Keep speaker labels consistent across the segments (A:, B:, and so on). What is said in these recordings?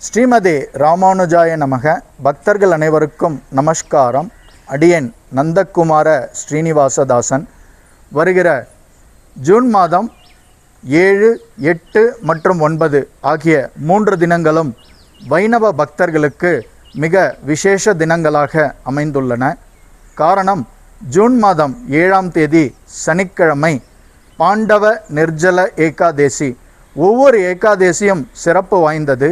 A: ஸ்ரீமதே ராமானுஜாய நமக. பக்தர்கள் அனைவருக்கும் நமஸ்காரம். அடியேன் நந்தகுமார ஸ்ரீனிவாசதாசன். வருகிற ஜூன் மாதம் 7, 8 மற்றும் 9 ஆகிய 3 தினங்களும் வைணவ பக்தர்களுக்கு மிக விசேஷ தினங்களாக அமைந்துள்ளன. காரணம், ஜூன் மாதம் 7ஆம் தேதி சனிக்கிழமை பாண்டவ நிர்ஜல ஏகாதேசி. ஒவ்வொரு ஏகாதேசியும் சிறப்பு வாய்ந்தது.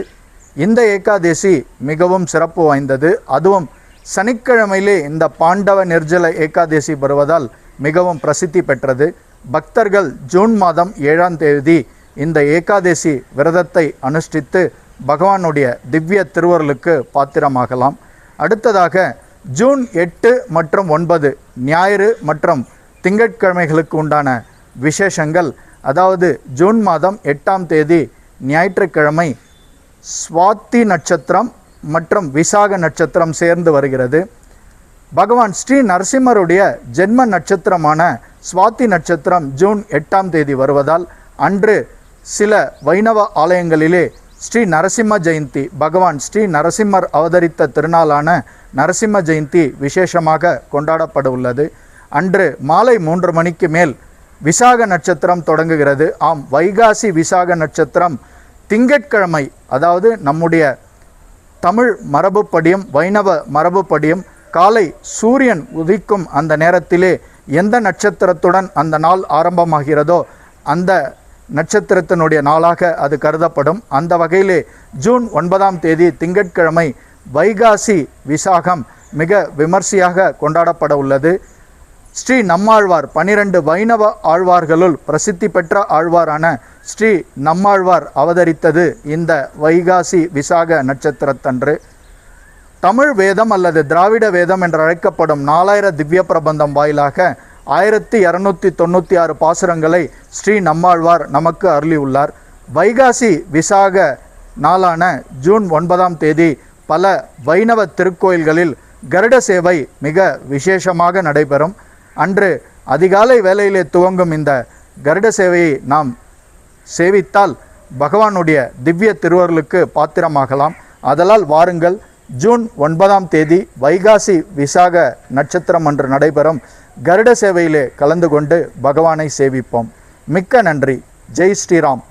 A: இந்த ஏகாதேசி மிகவும் சிறப்பு வாய்ந்தது. அதுவும் சனிக்கிழமையிலே இந்த பாண்டவ நிர்ஜல ஏகாதேசி வருவதால் மிகவும் பிரசித்தி பெற்றது. பக்தர்கள் ஜூன் மாதம் 7ஆம் தேதி இந்த ஏகாதேசி விரதத்தை அனுஷ்டித்து பகவானுடைய திவ்ய திருவருளுக்கு பாத்திரமாகலாம். அடுத்ததாக ஜூன் 8 மற்றும் 9 ஞாயிறு மற்றும் திங்கட்கிழமைகளுக்கு உண்டான விசேஷங்கள். அதாவது ஜூன் மாதம் 8ஆம் தேதி ஞாயிற்றுக்கிழமை சுவாதி நட்சத்திரம் மற்றும் விசாக நட்சத்திரம் சேர்ந்து வருகிறது. பகவான் ஸ்ரீ நரசிம்மருடைய ஜென்ம நட்சத்திரமான சுவாதி நட்சத்திரம் ஜூன் 8ஆம் தேதி வருவதால் அன்று சில வைணவ ஆலயங்களிலே ஸ்ரீ நரசிம்ம ஜெயந்தி, பகவான் ஸ்ரீ நரசிம்மர் அவதரித்த திருநாளான நரசிம்ம ஜெயந்தி விசேஷமாக கொண்டாடப்பட உள்ளது. அன்று மாலை 3 மணிக்கு மேல் விசாக நட்சத்திரம் தொடங்குகிறது. ஆம், வைகாசி விசாக நட்சத்திரம் திங்கட்கிழமை, அதாவது நம்முடைய தமிழ் மரபுப்படியும் வைணவ மரபுப்படியும் காலை சூரியன் உதிக்கும் அந்த நேரத்திலே எந்த நட்சத்திரத்துடன் அந்த நாள் ஆரம்பமாகிறதோ அந்த நட்சத்திரத்தினுடைய நாளாக அது கருதப்படும். அந்த வகையிலே ஜூன் 9ஆம் தேதி திங்கட்கிழமை வைகாசி விசாகம் மிக விமர்சையாக கொண்டாடப்பட உள்ளது. ஸ்ரீ நம்மாழ்வார் 12 வைணவ ஆழ்வார்களுள் பிரசித்தி பெற்ற ஆழ்வாரான ஸ்ரீ நம்மாழ்வார் அவதரித்தது இந்த வைகாசி விசாக நட்சத்திரத்தன்று. தமிழ் வேதம் அல்லது திராவிட வேதம் என்று அழைக்கப்படும் 4000 திவ்ய பிரபந்தம் வாயிலாக 1296 பாசுரங்களை ஸ்ரீ நம்மாழ்வார் நமக்கு அருளியுள்ளார். வைகாசி விசாக நாளான ஜூன் 9ஆம் தேதி பல வைணவ திருக்கோயில்களில் கருட சேவை மிக விசேஷமாக நடைபெறும். அன்று அதிகாலை வேளையிலே துவங்கும் இந்த கருட சேவையை நாம் சேவித்தால் பகவானுடைய திவ்ய திருவருளுக்கு பாத்திரமாகலாம். ஆதலால் வாருங்கள், ஜூன் 9ஆம் தேதி வைகாசி விசாக நட்சத்திரம் அன்று நடைபெறும் கருட சேவையிலே கலந்து கொண்டு பகவானை சேவிப்போம். மிக்க நன்றி. ஜெய் ஸ்ரீராம்.